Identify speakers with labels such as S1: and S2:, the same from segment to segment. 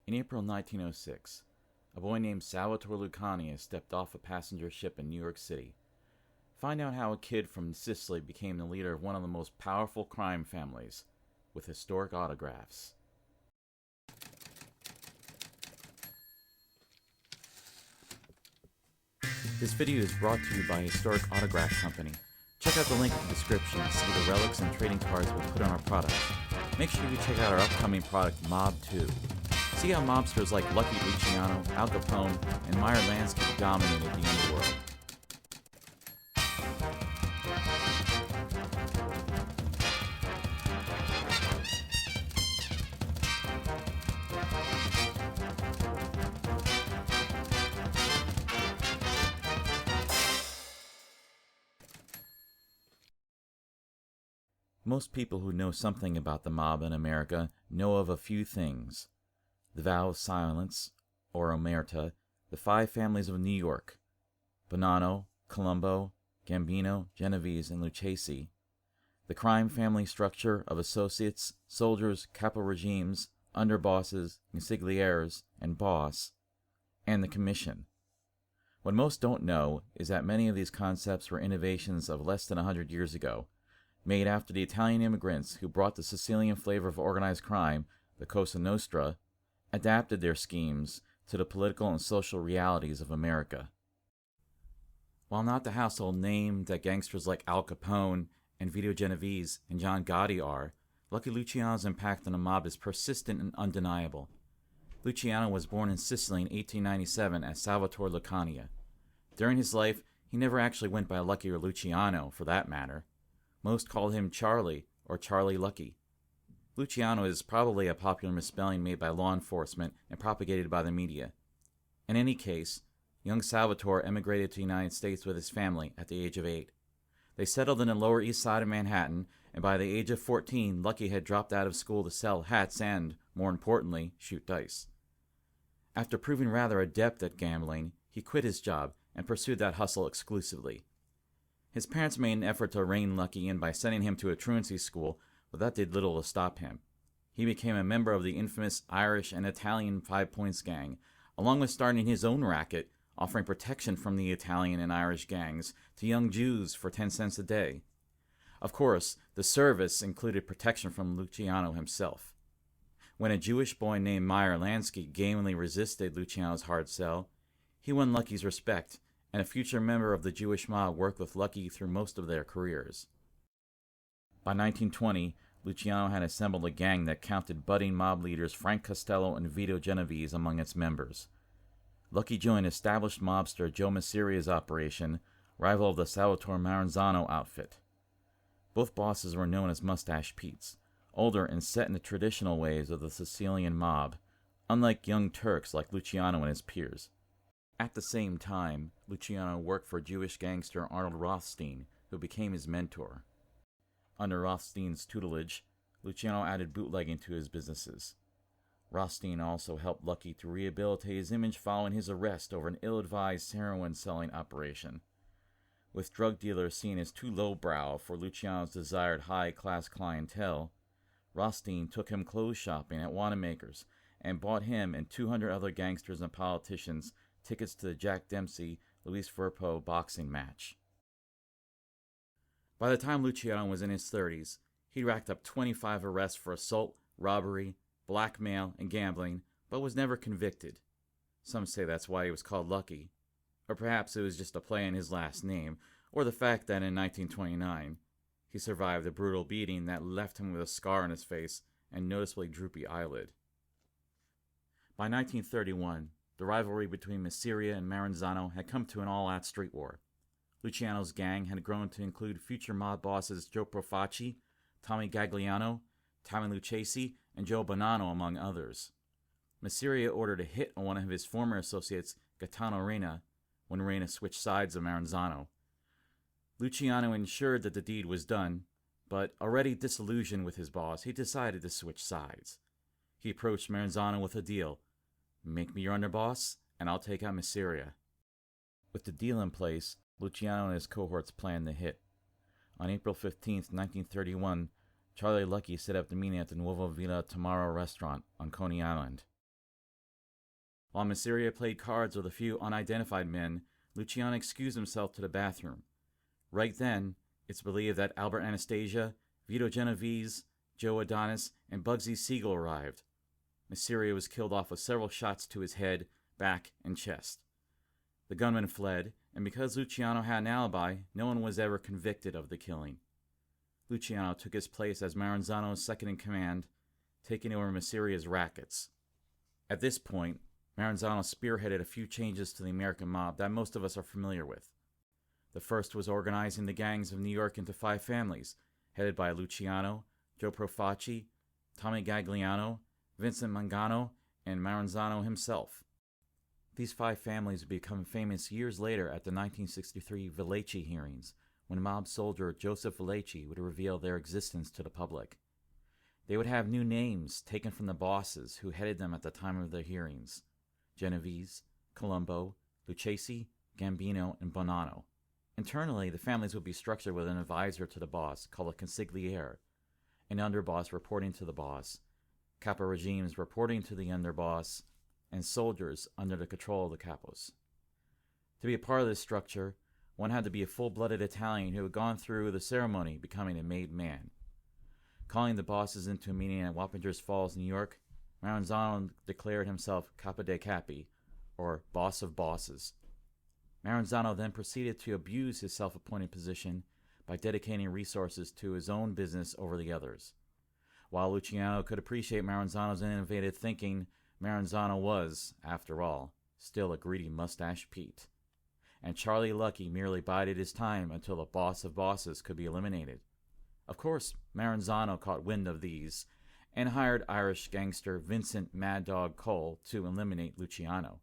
S1: In April 1906, a boy named Salvatore Lucania stepped off a passenger ship in New York City. Find out how a kid from Sicily became the leader of one of the most powerful crime families, with historic autographs. This video is brought to you by Historic Autograph Company. Check out the link in the description to see the relics and trading cards we put on our products. Make sure you check out our upcoming product, Mob 2. See how mobsters like Lucky Luciano, Al Capone, and Meyer Lansky dominated the underworld. Most people who know something about the mob in America know of a few things: the vow of silence, or omerta, the five families of New York, Bonanno, Colombo, Gambino, Genovese, and Lucchese, the crime family structure of associates, soldiers, capo regimes, underbosses, consiglières, and boss, and the commission. What most don't know is that many of these concepts were innovations of less than 100 years ago, made after the Italian immigrants who brought the Sicilian flavor of organized crime, the Cosa Nostra, adapted their schemes to the political and social realities of America. While not the household name that gangsters like Al Capone and Vito Genovese and John Gotti are, Lucky Luciano's impact on the mob is persistent and undeniable. Luciano was born in Sicily in 1897 as Salvatore Lucania. During his life, he never actually went by Lucky or Luciano, for that matter. Most called him Charlie or Charlie Lucky. Luciano is probably a popular misspelling made by law enforcement and propagated by the media. In any case, young Salvatore emigrated to the United States with his family at the age of 8. They settled in the Lower East Side of Manhattan, and by the age of 14, Lucky had dropped out of school to sell hats and, more importantly, shoot dice. After proving rather adept at gambling, he quit his job and pursued that hustle exclusively. His parents made an effort to rein Lucky in by sending him to a truancy school, but that did little to stop him. He became a member of the infamous Irish and Italian 5 Points gang, along with starting his own racket, offering protection from the Italian and Irish gangs to young Jews for 10 cents a day. Of course, the service included protection from Luciano himself. When a Jewish boy named Meyer Lansky gamely resisted Luciano's hard sell, he won Lucky's respect, and a future member of the Jewish mob worked with Lucky through most of their careers. By 1920, Luciano had assembled a gang that counted budding mob leaders Frank Costello and Vito Genovese among its members. Lucky joined established mobster Joe Messeria's operation, rival of the Salvatore Maranzano outfit. Both bosses were known as Mustache Petes, older and set in the traditional ways of the Sicilian mob, unlike young Turks like Luciano and his peers. At the same time, Luciano worked for Jewish gangster Arnold Rothstein, who became his mentor. Under Rothstein's tutelage, Luciano added bootlegging to his businesses. Rothstein also helped Lucky to rehabilitate his image following his arrest over an ill-advised heroin-selling operation. With drug dealers seen as too lowbrow for Luciano's desired high-class clientele, Rothstein took him clothes shopping at Wanamaker's and bought him and 200 other gangsters and politicians tickets to the Jack Dempsey-Luis Firpo boxing match. By the time Luciano was in his 30s, he racked up 25 arrests for assault, robbery, blackmail, and gambling, but was never convicted. Some say that's why he was called Lucky. Or perhaps it was just a play on his last name, or the fact that in 1929, he survived a brutal beating that left him with a scar on his face and noticeably droopy eyelid. By 1931, the rivalry between Messeria and Maranzano had come to an all-out street war. Luciano's gang had grown to include future mob bosses Joe Profaci, Tommy Gagliano, Tommy Lucchese, and Joe Bonanno, among others. Messeria ordered a hit on one of his former associates, Gaetano Reina, when Reina switched sides of Maranzano. Luciano ensured that the deed was done, but already disillusioned with his boss, he decided to switch sides. He approached Maranzano with a deal: make me your underboss, and I'll take out Messeria. With the deal in place, Luciano and his cohorts planned the hit. On April 15, 1931, Charlie Lucky set up the meeting at the Nuovo Villa Tamaro restaurant on Coney Island. While Masseria played cards with a few unidentified men, Luciano excused himself to the bathroom. Right then, it's believed that Albert Anastasia, Vito Genovese, Joe Adonis, and Bugsy Siegel arrived. Masseria was killed off with several shots to his head, back, and chest. The gunman fled, and because Luciano had an alibi, no one was ever convicted of the killing. Luciano took his place as Maranzano's second-in-command, taking over Masseria's rackets. At this point, Maranzano spearheaded a few changes to the American mob that most of us are familiar with. The first was organizing the gangs of New York into 5 families, headed by Luciano, Joe Profaci, Tommy Gagliano, Vincent Mangano, and Maranzano himself. These 5 families would become famous years later at the 1963 Vellecci hearings, when mob soldier Joseph Vellecci would reveal their existence to the public. They would have new names taken from the bosses who headed them at the time of their hearings: Genovese, Colombo, Lucchese, Gambino, and Bonanno. Internally, the families would be structured with an advisor to the boss, called a consigliere, an underboss reporting to the boss, capo regimes reporting to the underboss, and soldiers under the control of the capos. To be a part of this structure, one had to be a full-blooded Italian who had gone through the ceremony becoming a made man. Calling the bosses into a meeting at Wappingers Falls, New York, Maranzano declared himself Capo dei Capi, or boss of bosses. Maranzano then proceeded to abuse his self-appointed position by dedicating resources to his own business over the others. While Luciano could appreciate Maranzano's innovative thinking, Maranzano was, after all, still a greedy mustache Pete. And Charlie Lucky merely bided his time until the boss of bosses could be eliminated. Of course, Maranzano caught wind of these and hired Irish gangster Vincent Mad Dog Cole to eliminate Luciano.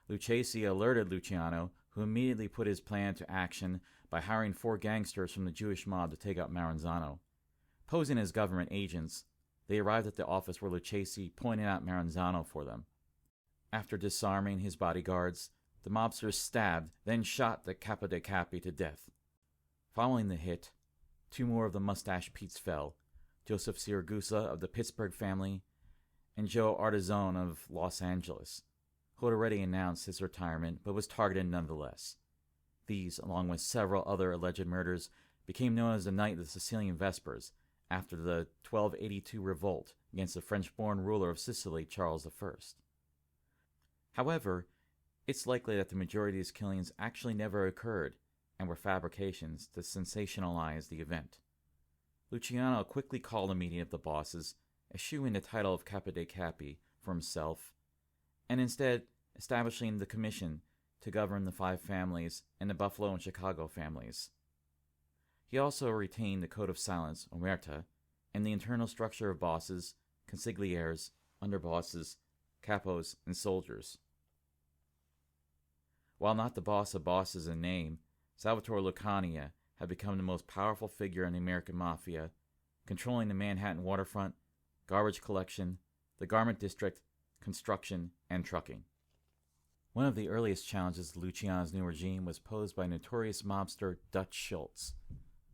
S1: Lucchese alerted Luciano, who immediately put his plan to action by hiring 4 gangsters from the Jewish mob to take out Maranzano. Posing as government agents, they arrived at the office where Lucchese pointed out Maranzano for them. After disarming his bodyguards, the mobsters stabbed, then shot the Capo dei Capi to death. Following the hit, 2 more of the Mustache Petes fell, Joseph Siragusa of the Pittsburgh family and Joe Artizone of Los Angeles, who had already announced his retirement but was targeted nonetheless. These, along with several other alleged murders, became known as the Night of the Sicilian Vespers, after the 1282 revolt against the French-born ruler of Sicily, Charles I. However, it's likely that the majority of these killings actually never occurred and were fabrications to sensationalize the event. Luciano quickly called a meeting of the bosses, eschewing the title of Capo dei Capi for himself, and instead establishing the commission to govern the 5 families and the Buffalo and Chicago families. He also retained the Code of Silence, Omerta, and the internal structure of bosses, consiglieres, underbosses, capos, and soldiers. While not the boss of bosses in name, Salvatore Lucania had become the most powerful figure in the American Mafia, controlling the Manhattan waterfront, garbage collection, the garment district, construction, and trucking. One of the earliest challenges to Luciano's new regime was posed by notorious mobster Dutch Schultz.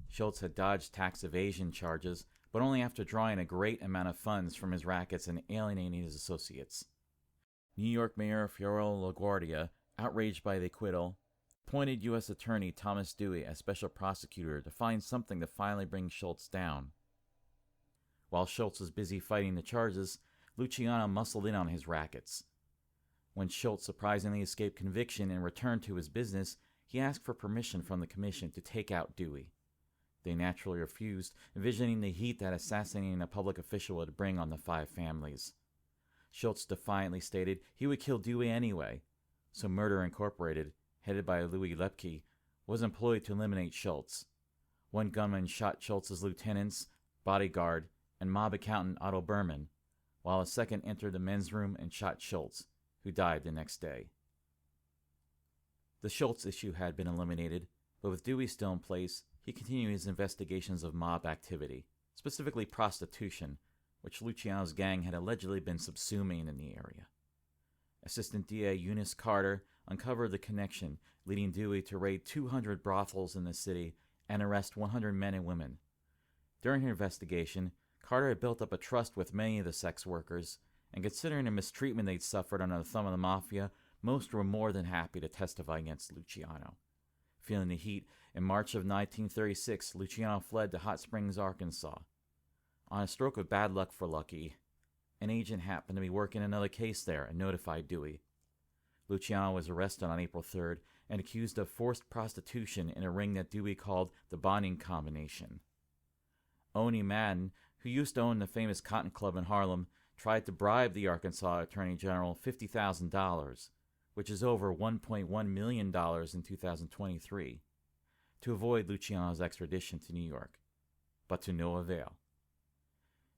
S1: Schultz had dodged tax evasion charges, but only after drawing a great amount of funds from his rackets and alienating his associates. New York Mayor Fiorello LaGuardia, outraged by the acquittal, appointed U.S. Attorney Thomas Dewey as special prosecutor to find something to finally bring Schultz down. While Schultz was busy fighting the charges, Luciano muscled in on his rackets. When Schultz surprisingly escaped conviction and returned to his business, he asked for permission from the commission to take out Dewey. They naturally refused, envisioning the heat that assassinating a public official would bring on the 5 families. Schultz defiantly stated he would kill Dewey anyway, so Murder Incorporated, headed by Louis Lepke, was employed to eliminate Schultz. One gunman shot Schultz's lieutenants, bodyguard, and mob accountant Otto Berman, while a second entered the men's room and shot Schultz, who died the next day. The Schultz issue had been eliminated, but with Dewey still in place, he continued his investigations of mob activity, specifically prostitution, which Luciano's gang had allegedly been subsuming in the area. Assistant DA Eunice Carter uncovered the connection, leading Dewey to raid 200 brothels in the city and arrest 100 men and women. During her investigation, Carter had built up a trust with many of the sex workers and considering the mistreatment they'd suffered under the thumb of the Mafia, most were more than happy to testify against Luciano. Feeling the heat, in March of 1936, Luciano fled to Hot Springs, Arkansas. On a stroke of bad luck for Lucky, an agent happened to be working another case there and notified Dewey. Luciano was arrested on April 3rd and accused of forced prostitution in a ring that Dewey called the bonding combination. Oni Madden, who used to own the famous Cotton Club in Harlem, tried to bribe the Arkansas Attorney General $50,000, which is over $1.1 million in 2023, to avoid Luciano's extradition to New York, but to no avail.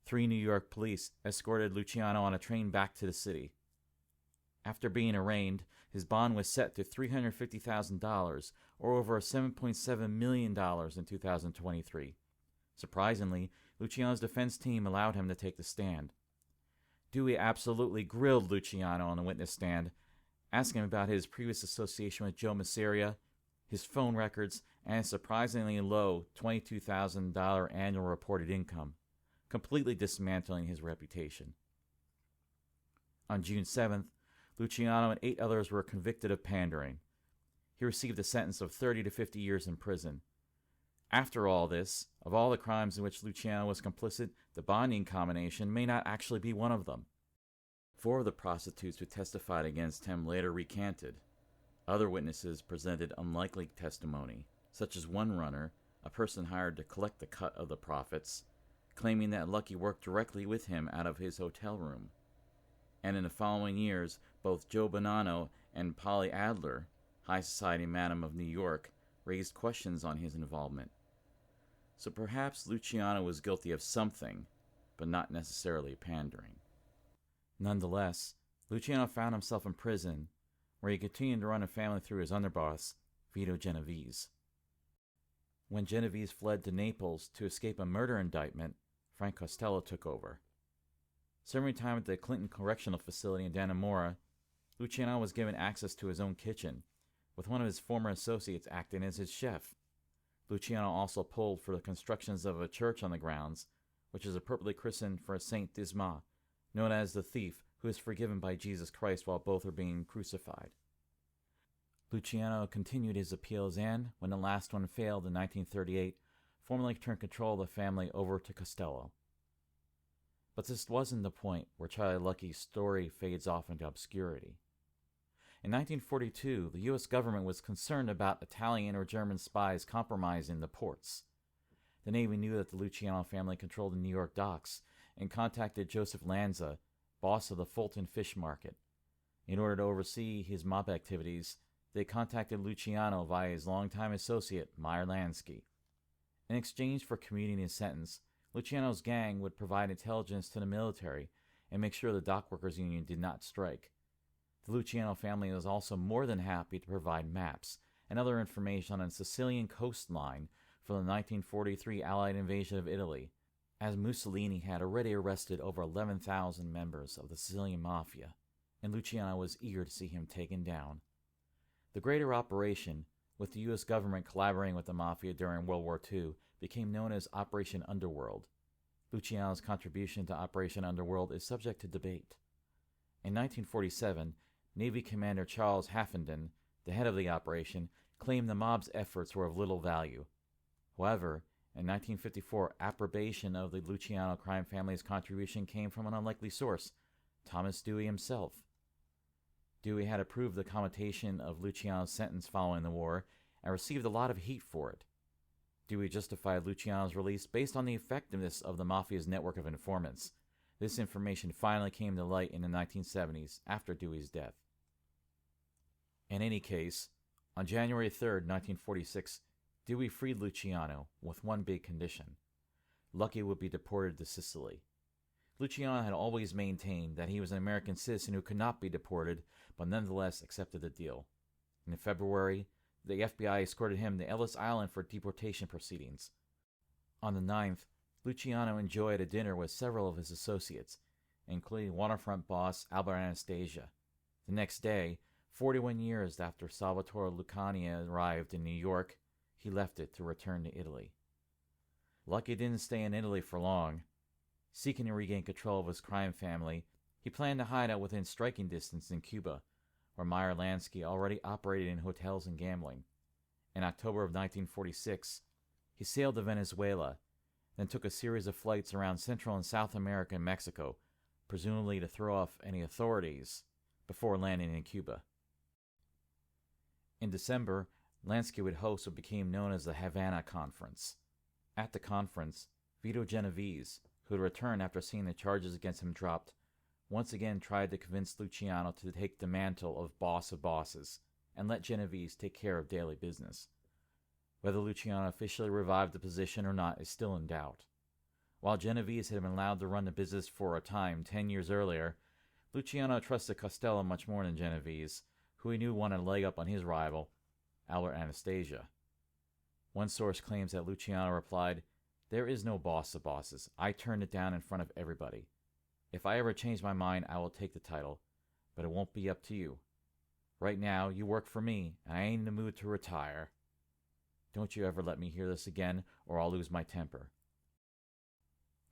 S1: 3 New York police escorted Luciano on a train back to the city. After being arraigned, his bond was set to $350,000, or over $7.7 million in 2023. Surprisingly, Luciano's defense team allowed him to take the stand. Dewey absolutely grilled Luciano on the witness stand, asking him about his previous association with Joe Masseria, his phone records, and his surprisingly low $22,000 annual reported income, completely dismantling his reputation. On June 7th, Luciano and 8 others were convicted of pandering. He received a sentence of 30 to 50 years in prison. After all this, of all the crimes in which Luciano was complicit, the bonding combination may not actually be one of them. 4 of the prostitutes who testified against him later recanted. Other witnesses presented unlikely testimony, such as one runner, a person hired to collect the cut of the profits, claiming that Lucky worked directly with him out of his hotel room. And in the following years, both Joe Bonanno and Polly Adler, high society madam of New York, raised questions on his involvement. So perhaps Luciano was guilty of something, but not necessarily pandering. Nonetheless, Luciano found himself in prison, where he continued to run a family through his underboss, Vito Genovese. When Genovese fled to Naples to escape a murder indictment, Frank Costello took over. Serving time at the Clinton Correctional Facility in Dannemora, Luciano was given access to his own kitchen, with one of his former associates acting as his chef. Luciano also pulled for the constructions of a church on the grounds, which is appropriately christened for Saint Dismas, known as the thief who is forgiven by Jesus Christ while both are being crucified. Luciano continued his appeals and, when the last one failed in 1938, formally turned control of the family over to Costello. But this wasn't the point where Charlie Lucky's story fades off into obscurity. In 1942, the U.S. government was concerned about Italian or German spies compromising the ports. The Navy knew that the Luciano family controlled the New York docks and contacted Joseph Lanza, boss of the Fulton Fish Market. In order to oversee his mob activities, they contacted Luciano via his longtime associate, Meyer Lansky. In exchange for commuting his sentence, Luciano's gang would provide intelligence to the military and make sure the dockworkers union did not strike. The Luciano family was also more than happy to provide maps and other information on the Sicilian coastline for the 1943 Allied invasion of Italy, as Mussolini had already arrested over 11,000 members of the Sicilian Mafia, and Luciano was eager to see him taken down. The greater operation, with the U.S. government collaborating with the Mafia during World War II, became known as Operation Underworld. Luciano's contribution to Operation Underworld is subject to debate. In 1947, Navy Commander Charles Haffenden, the head of the operation, claimed the mob's efforts were of little value. However, in 1954, approbation of the Luciano crime family's contribution came from an unlikely source, Thomas Dewey himself. Dewey had approved the commutation of Luciano's sentence following the war and received a lot of heat for it. Dewey justified Luciano's release based on the effectiveness of the Mafia's network of informants. This information finally came to light in the 1970s after Dewey's death. In any case, on January 3, 1946, Dewey freed Luciano with one big condition. Lucky would be deported to Sicily. Luciano had always maintained that he was an American citizen who could not be deported, but nonetheless accepted the deal. In February, the FBI escorted him to Ellis Island for deportation proceedings. On the 9th, Luciano enjoyed a dinner with several of his associates, including waterfront boss Albert Anastasia. The next day, 41 years after Salvatore Lucania arrived in New York, he left it to return to Italy. Lucky didn't stay in Italy for long. Seeking to regain control of his crime family, He planned to hide out within striking distance in Cuba, where Meyer Lansky already operated in hotels and gambling. In October of 1946, he sailed to Venezuela, then took a series of flights around Central and South America and Mexico, presumably to throw off any authorities, before landing in Cuba. In December, Lansky would host what became known as the Havana Conference. At the conference, Vito Genovese, who had returned after seeing the charges against him dropped, once again tried to convince Luciano to take the mantle of boss of bosses and let Genovese take care of daily business. Whether Luciano officially revived the position or not is still in doubt. While Genovese had been allowed to run the business for a time 10 years earlier, Luciano trusted Costello much more than Genovese, who he knew wanted a leg up on his rival, Albert Anastasia. One source claims that Luciano replied, "There is no boss of bosses. I turned it down in front of everybody. If I ever change my mind, I will take the title, but it won't be up to you. Right now, you work for me, and I ain't in the mood to retire. Don't you ever let me hear this again, or I'll lose my temper."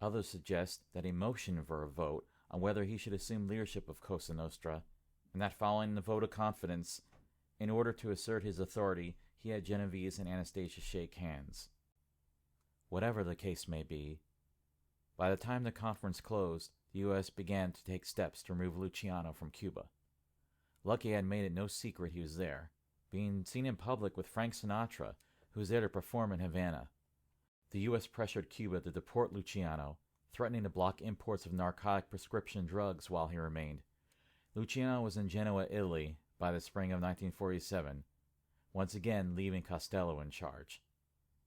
S1: Others suggest that he motioned for a vote on whether he should assume leadership of Cosa Nostra, and that following the vote of confidence, in order to assert his authority, he had Genovese and Anastasia shake hands. Whatever the case may be, by the time the conference closed, the U.S. began to take steps to remove Luciano from Cuba. Lucky had made it no secret he was there, being seen in public with Frank Sinatra, who was there to perform in Havana. The U.S. pressured Cuba to deport Luciano, threatening to block imports of narcotic prescription drugs while he remained. Luciano was in Genoa, Italy, by the spring of 1947, once again leaving Costello in charge.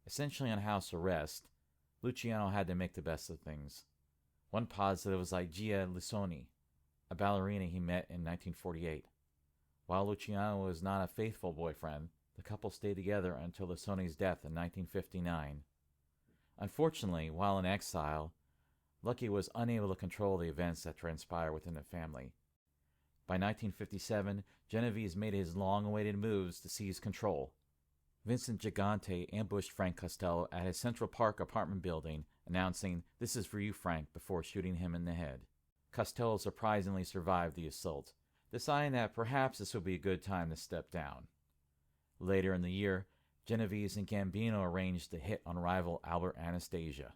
S1: Essentially on house arrest, Luciano had to make the best of things. One positive was Igea Lissoni, a ballerina he met in 1948. While Luciano was not a faithful boyfriend, the couple stayed together until Lissoni's death in 1959. Unfortunately, while in exile, Lucky was unable to control the events that transpired within the family. By 1957, Genovese made his long-awaited moves to seize control. Vincent Gigante ambushed Frank Costello at his Central Park apartment building, announcing, "This is for you, Frank," before shooting him in the head. Costello surprisingly survived the assault, deciding that perhaps this would be a good time to step down. Later in the year, Genovese and Gambino arranged to hit on rival Albert Anastasia.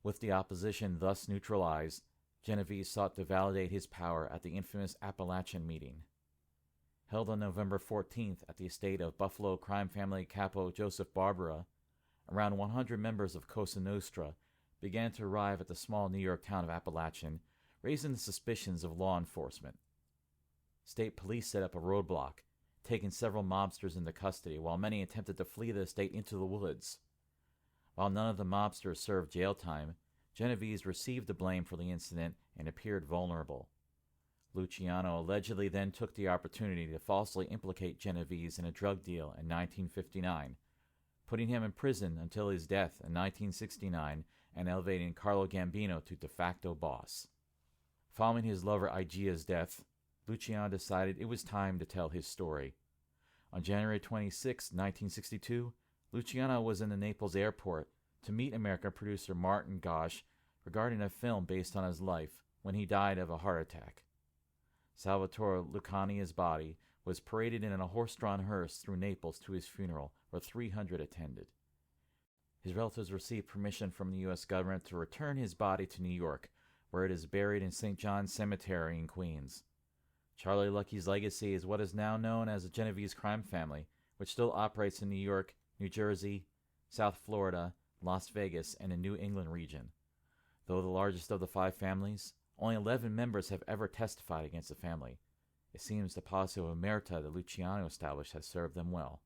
S1: With the opposition thus neutralized, Genovese sought to validate his power at the infamous Appalachian meeting. Held on November 14th at the estate of Buffalo crime family capo Joseph Barbera, around 100 members of Cosa Nostra began to arrive at the small New York town of Appalachian, raising the suspicions of law enforcement. State police set up a roadblock, taking several mobsters into custody, while many attempted to flee the estate into the woods. While none of the mobsters served jail time, Genovese received the blame for the incident and appeared vulnerable. Luciano allegedly then took the opportunity to falsely implicate Genovese in a drug deal in 1959, putting him in prison until his death in 1969 and elevating Carlo Gambino to de facto boss. Following his lover Igea's death, Luciano decided it was time to tell his story. On January 26, 1962, Luciano was in the Naples airport to meet American producer Martin Gosch regarding a film based on his life when he died of a heart attack. Salvatore Lucania's body was paraded in a horse-drawn hearse through Naples to his funeral, where 300 attended. His relatives received permission from the U.S. government to return his body to New York, where it is buried in St. John's Cemetery in Queens. Charlie Lucky's legacy is what is now known as the Genovese crime family, which still operates in New York, New Jersey, South Florida, Las Vegas, and the New England region. Though the largest of the 5 families, only 11 members have ever testified against the family. It seems the policy of omerta that Luciano established has served them well.